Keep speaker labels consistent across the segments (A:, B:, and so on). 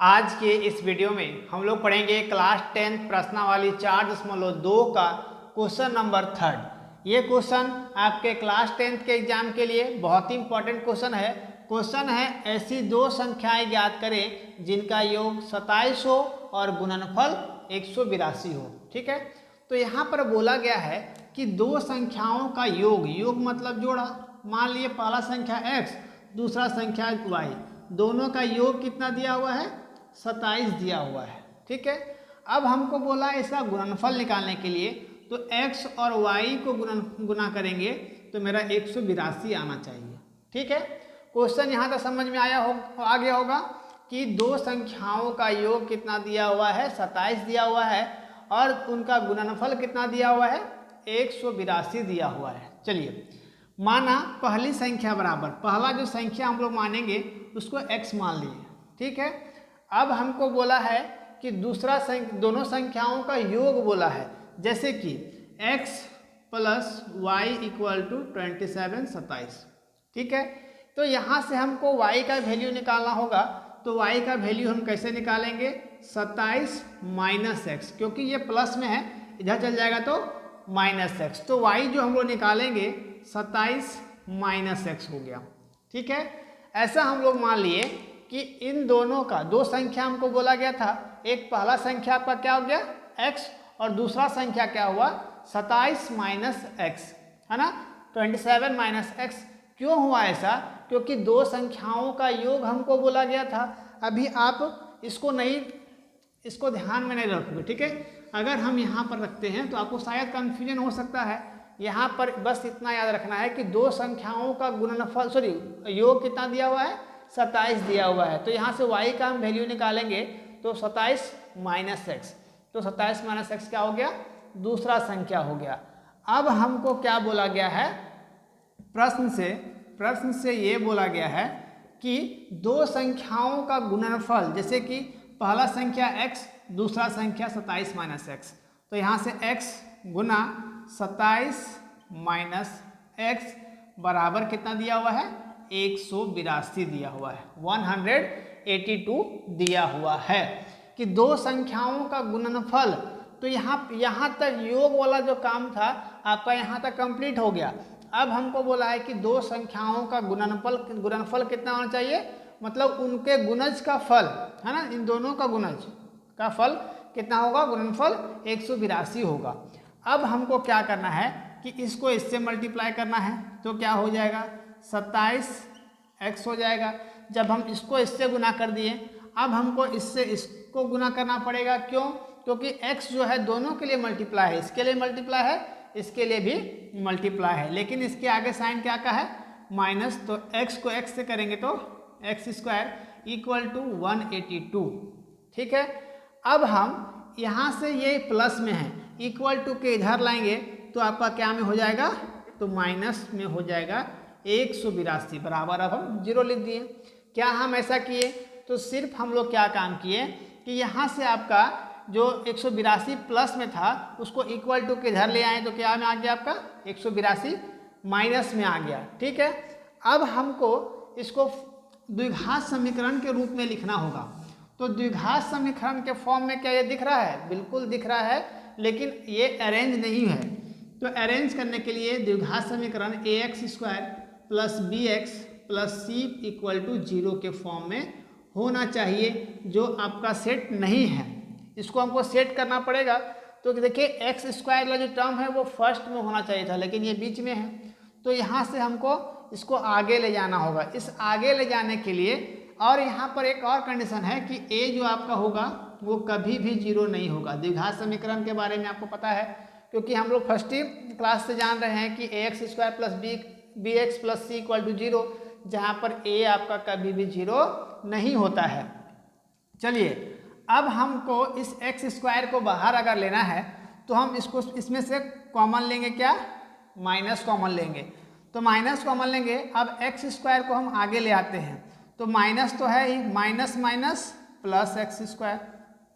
A: आज के इस वीडियो में हम लोग पढ़ेंगे क्लास 10 प्रश्नावली 4.2 का क्वेश्चन नंबर 3। ये क्वेश्चन आपके क्लास 10 के एग्जाम के लिए बहुत ही इंपॉर्टेंट क्वेश्चन है। क्वेश्चन है ऐसी दो संख्याएं ज्ञात करें जिनका योग 27 हो और गुणनफल 182 हो। ठीक है, तो यहाँ पर बोला गया है कि दो संख्याओं का योग मतलब जोड़ा। मान लिए पहला संख्या x दूसरा संख्या y, दोनों का योग कितना दिया हुआ है 27 दिया हुआ है। ठीक है, अब हमको बोला इसका गुणनफल निकालने के लिए, तो x और y को गुना करेंगे तो मेरा 182 आना चाहिए। ठीक है, क्वेश्चन यहाँ तक समझ में आ गया होगा कि दो संख्याओं का योग कितना दिया हुआ है 27 दिया हुआ है और उनका गुणनफल कितना दिया हुआ है 182 दिया हुआ है। चलिए, माना पहली संख्या बराबर, पहला जो संख्या हम लोग मानेंगे उसको x मान लिए। ठीक है, अब हमको बोला है कि दूसरा दोनों संख्याओं का योग बोला है, जैसे कि x plus y equal to 27। ठीक है, तो यहाँ से हमको y का वैल्यू निकालना होगा, तो y का वैल्यू हम कैसे निकालेंगे 27 माइनस एक्स, क्योंकि ये प्लस में है इधर चल जाएगा तो माइनस एक्स, तो y जो हम लोग निकालेंगे 27 माइनस एक्स हो गया। ठीक है, ऐसा हम लोग मान लिए कि इन दोनों का दो संख्या हमको बोला गया था, एक पहला संख्या आपका क्या हो गया x और दूसरा संख्या क्या हुआ 27 माइनस एक्स, है ना, 27 माइनस एक्स। क्यों हुआ ऐसा? क्योंकि दो संख्याओं का योग हमको बोला गया था। अभी आप इसको ध्यान में नहीं रखोगे। ठीक है, अगर हम यहाँ पर रखते हैं तो आपको शायद कन्फ्यूजन हो सकता है। यहाँ पर बस इतना याद रखना है कि दो संख्याओं का गुणनफल योग कितना दिया हुआ है 27 दिया हुआ है, तो यहाँ से y का हम वैल्यू निकालेंगे तो 27 माइनस एक्स, तो 27 माइनस एक्स क्या हो गया दूसरा संख्या हो गया। अब हमको क्या बोला गया है प्रश्न से ये बोला गया है कि दो संख्याओं का गुणनफल, जैसे कि पहला संख्या x दूसरा संख्या 27 माइनस एक्स, तो यहाँ से x गुना 27 माइनस एक्स बराबर कितना दिया हुआ है 182 दिया हुआ है, 182 दिया हुआ है कि दो संख्याओं का गुणनफल। तो यहाँ तक योग वाला जो काम था आपका यहाँ तक कंप्लीट हो गया। अब हमको बोला है कि दो संख्याओं का गुणनफल कितना होना चाहिए, मतलब उनके गुणज का फल, है ना, इन दोनों का गुणज का फल कितना होगा, गुणनफल 182 होगा। अब हमको क्या करना है कि इसको इससे मल्टीप्लाई करना है, तो क्या हो जाएगा 27x हो जाएगा। जब हम इसको इससे गुना कर दिए, अब हमको इसको गुना करना पड़ेगा। क्यों? क्योंकि x जो है दोनों के लिए मल्टीप्लाई है, इसके लिए मल्टीप्लाई है, इसके लिए भी मल्टीप्लाई है, लेकिन इसके आगे साइन क्या का है माइनस, तो x को x से करेंगे तो x स्क्वायर इक्वल टू 182। ठीक है, अब हम यहाँ से ये प्लस में है, इक्वल टू के इधर लाएंगे तो आपका क्या में हो जाएगा, तो माइनस में हो जाएगा 182 बराबर। अब हम जीरो लिख दिए। क्या हम ऐसा किए? तो सिर्फ हम लोग क्या काम किए कि यहाँ से आपका जो 182 प्लस में था उसको इक्वल टू के इधर ले आए, तो क्या में आ गया आपका 182 माइनस में आ गया। ठीक है, अब हमको इसको द्विघात समीकरण के रूप में लिखना होगा। तो द्विघात समीकरण के फॉर्म में क्या ये दिख रहा है? बिल्कुल दिख रहा है, लेकिन ये अरेंज नहीं है। तो अरेंज करने के लिए द्विघात समीकरण ax square plus bx plus c equal to 0 के फॉर्म में होना चाहिए, जो आपका सेट नहीं है। इसको हमको सेट करना पड़ेगा। तो देखिए एक्स स्क्वायर वाला जो टर्म है वो फर्स्ट में होना चाहिए था, लेकिन ये बीच में है, तो यहाँ से हमको इसको आगे ले जाना होगा। इस आगे ले जाने के लिए, और यहाँ पर एक और कंडीशन है कि a जो आपका होगा वो कभी भी 0 नहीं होगा। द्विघात समीकरण के बारे में आपको पता है, क्योंकि हम लोग फर्स्ट ही क्लास से जान रहे हैं कि ax square plus bx plus c equal to 0, जहाँ पर a आपका कभी भी 0 नहीं होता है। चलिए, अब हमको इस x स्क्वायर को बाहर अगर लेना है तो हम इसमें से कॉमन लेंगे, क्या माइनस कॉमन लेंगे, तो माइनस कॉमन लेंगे। अब x स्क्वायर को हम आगे ले आते हैं, तो माइनस तो है ही, minus minus plus x square.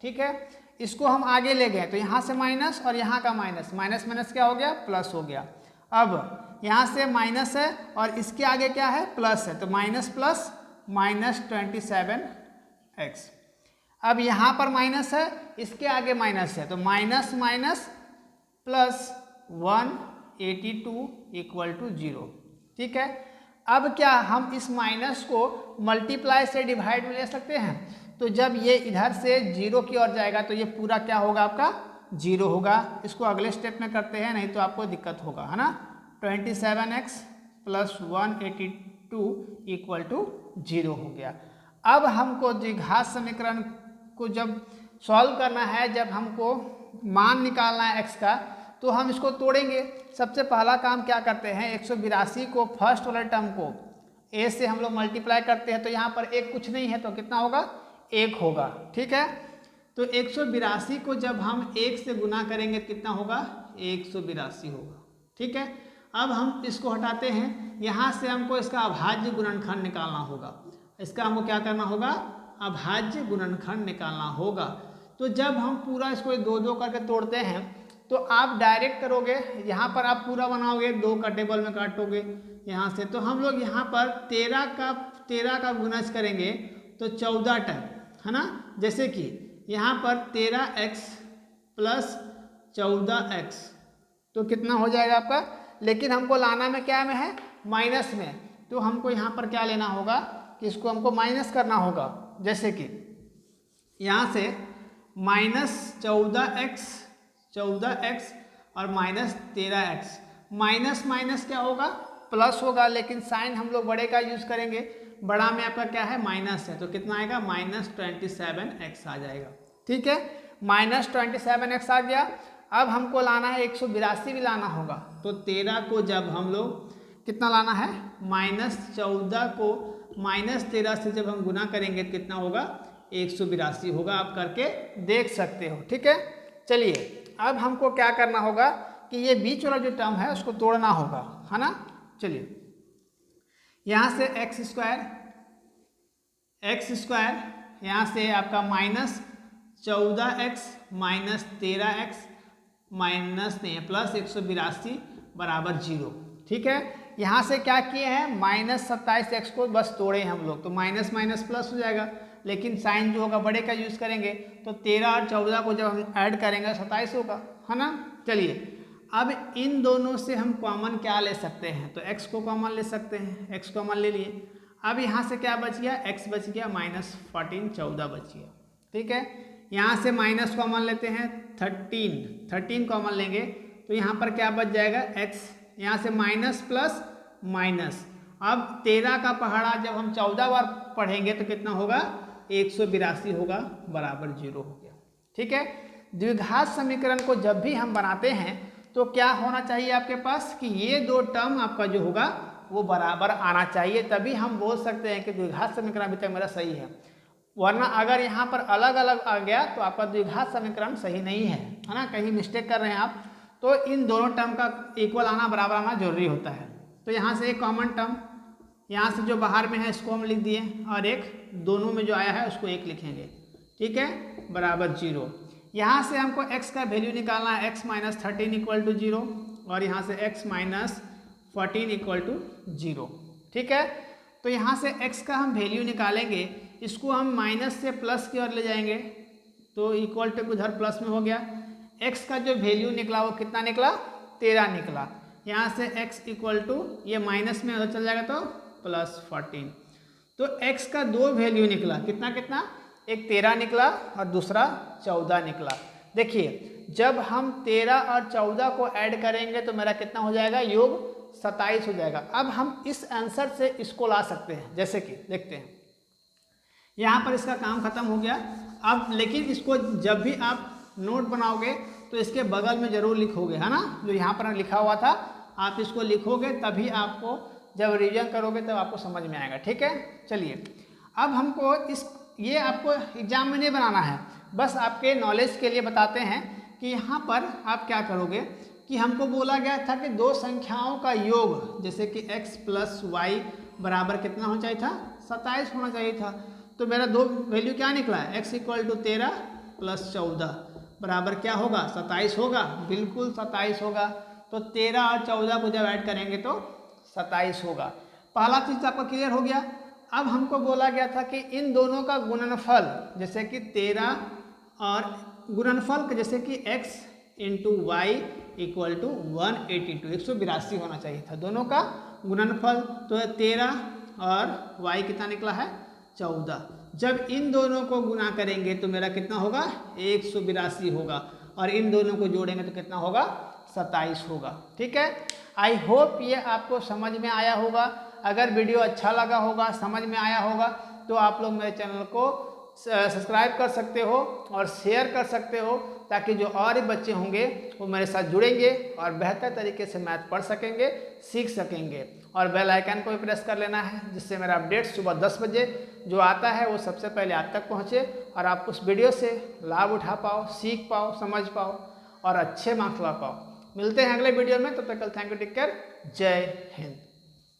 A: ठीक है, इसको हम आगे ले गए तो यहाँ से माइनस और यहाँ का माइनस, माइनस माइनस क्या हो गया प्लस हो गया। अब यहाँ से माइनस है और इसके आगे क्या है प्लस है, तो माइनस प्लस माइनस 27x। अब यहाँ पर माइनस है, इसके आगे माइनस है, तो minus minus plus 182 equal to 0। ठीक है, अब क्या हम इस माइनस को मल्टीप्लाई से डिवाइड में ले सकते हैं? तो जब ये इधर से 0 की ओर जाएगा तो ये पूरा क्या होगा आपका 0 होगा। इसको अगले स्टेप में करते हैं, नहीं तो आपको दिक्कत होगा, है ना। 27x प्लस 182 इक्वल टू 0 हो गया। अब हमको द्विघात समीकरण को जब सॉल्व करना है, जब हमको मान निकालना है x का, तो हम इसको तोड़ेंगे। सबसे पहला काम क्या करते हैं, 182 को फर्स्ट वाले टर्म को a से हम लोग मल्टीप्लाई करते हैं, तो यहाँ पर एक कुछ नहीं है तो कितना होगा 1 होगा। ठीक है, तो 182 को जब हम 1 से गुना करेंगे कितना होगा 182 होगा। ठीक है, अब हम इसको हटाते हैं, यहाँ से हमको इसका अभाज्य गुणनखंड निकालना होगा। इसका हमको क्या करना होगा, अभाज्य गुणनखंड निकालना होगा। तो जब हम पूरा इसको 2-2 करके तोड़ते हैं तो आप डायरेक्ट करोगे, यहाँ पर आप पूरा बनाओगे, 2 का टेबल में काटोगे यहाँ से, तो हम लोग यहाँ पर 13 का गुणज करेंगे तो 14 टर्म, है ना। जैसे कि यहाँ पर 13x प्लस 14x तो कितना हो जाएगा आपका, लेकिन हमको लाना में क्या में है, माइनस में, तो हमको यहाँ पर क्या लेना होगा कि इसको हमको माइनस करना होगा। जैसे कि यहाँ से माइनस 14x और माइनस 13x, माइनस माइनस क्या होगा प्लस होगा, लेकिन साइन हम लोग बड़े का यूज करेंगे, बड़ा में आपका क्या है माइनस है, तो कितना आएगा माइनस 27x आ जाएगा। ठीक है, माइनस 27x आ गया। अब हमको लाना है 182 भी लाना होगा, तो 13 को जब हम लोग कितना लाना है, माइनस 14 को माइनस 13 से जब हम गुना करेंगे तो कितना होगा 182 होगा। आप करके देख सकते हो। ठीक है, चलिए अब हमको क्या करना होगा कि ये बीच वाला जो टर्म है उसको तोड़ना होगा, है ना। चलिए यहाँ से एक्स स्क्वायर यहाँ से आपका minus 14x minus 13x minus नहीं प्लस 182 बराबर 0। ठीक है, यहाँ से क्या किए हैं, माइनस 27x को बस तोड़े हम लोग, तो माइनस माइनस प्लस हो जाएगा, लेकिन साइन जो होगा बड़े का यूज़ करेंगे, तो 13 और 14 को जब हम ऐड करेंगे 27 होगा, है ना। चलिए अब इन दोनों से हम कॉमन क्या ले सकते हैं, तो x को कॉमन ले सकते हैं, x कॉमन ले लिए। अब यहाँ से क्या बच गया, x बच गया माइनस 14, 14 बच गया। ठीक है, यहाँ से माइनस कॉमन लेते हैं, 13 कॉमन लेंगे, तो यहाँ पर क्या बच जाएगा x, यहाँ से माइनस प्लस माइनस। अब 13 का पहाड़ा जब हम 14 बार पढ़ेंगे तो कितना होगा 182 होगा बराबर 0 हो गया। ठीक है, द्विघात समीकरण को जब भी हम बनाते हैं तो क्या होना चाहिए आपके पास कि ये दो टर्म आपका जो होगा वो बराबर आना चाहिए, तभी हम बोल सकते हैं कि द्विघात समीकरण अभी तक मेरा सही है। वरना अगर यहाँ पर अलग अलग आ गया तो आपका द्विघात समीकरण सही नहीं है, है ना, कहीं मिस्टेक कर रहे हैं आप, तो इन दोनों टर्म का इक्वल आना बराबर आना जरूरी होता है। तो यहाँ से एक कॉमन टर्म यहाँ से जो बाहर में है इसको हम लिख दिए, और एक दोनों में जो आया है उसको एक लिखेंगे। ठीक है, बराबर 0। यहाँ से हमको x का वैल्यू निकालना है, x माइनस 13 इक्वल टू 0, और यहाँ से x माइनस 14 इक्वल टू 0। ठीक है, तो यहाँ से x का हम वैल्यू निकालेंगे, इसको हम माइनस से प्लस की ओर ले जाएंगे, तो इक्वल टू उधर प्लस में हो गया। x का जो वैल्यू निकला वो कितना निकला 13 निकला। यहाँ से x इक्वल टू ये माइनस में उधर चल जाएगा तो प्लस 14। तो x का दो वैल्यू निकला, कितना कितना, एक 13 निकला और दूसरा 14 निकला। देखिए जब हम 13 और 14 को ऐड करेंगे तो मेरा कितना हो जाएगा, योग 27 हो जाएगा। अब हम इस आंसर से इसको ला सकते हैं, जैसे कि देखते हैं यहाँ पर इसका काम खत्म हो गया। अब लेकिन इसको जब भी आप नोट बनाओगे तो इसके बगल में जरूर लिखोगे, है ना, जो यहाँ पर लिखा हुआ था आप इसको लिखोगे, तभी आपको जब रिवीजन करोगे तब आपको समझ में आएगा। ठीक है, चलिए अब हमको ये आपको एग्जाम में नहीं बनाना है, बस आपके नॉलेज के लिए बताते हैं कि यहाँ पर आप क्या करोगे कि हमको बोला गया था कि दो संख्याओं का योग, जैसे कि x प्लस वाई बराबर कितना होना चाहिए था, 27 होना चाहिए था। तो मेरा दो वैल्यू क्या निकला है, x इक्वल टू 13 प्लस 14 बराबर क्या होगा 27 होगा, बिल्कुल 27 होगा। तो 13 और 14 को जब ऐड करेंगे तो 27 होगा। पहला चीज़ आपका क्लियर हो गया। अब हमको बोला गया था कि इन दोनों का गुणनफल, जैसे कि 13 और गुणनफल जैसे कि x into y equal to 182, 182 होना चाहिए था दोनों का गुणनफल। तो 13 और y कितना निकला है 14। जब इन दोनों को गुना करेंगे तो मेरा कितना होगा 182 होगा, और इन दोनों को जोड़ेंगे तो कितना होगा 27 होगा। ठीक है, आई होप ये आपको समझ में आया होगा। अगर वीडियो अच्छा लगा होगा, समझ में आया होगा, तो आप लोग मेरे चैनल को सब्सक्राइब कर सकते हो और शेयर कर सकते हो, ताकि जो और भी बच्चे होंगे वो मेरे साथ जुड़ेंगे और बेहतर तरीके से मैथ पढ़ सकेंगे, सीख सकेंगे। और बेल आइकन को भी प्रेस कर लेना है, जिससे मेरा अपडेट सुबह 10 बजे जो आता है वो सबसे पहले आप तक पहुँचे और आप उस वीडियो से लाभ उठा पाओ, सीख पाओ, समझ पाओ और अच्छे मार्क्स ला पाओ। मिलते हैं अगले वीडियो में, तब तक थैंक यू, टेक केयर, जय हिंद।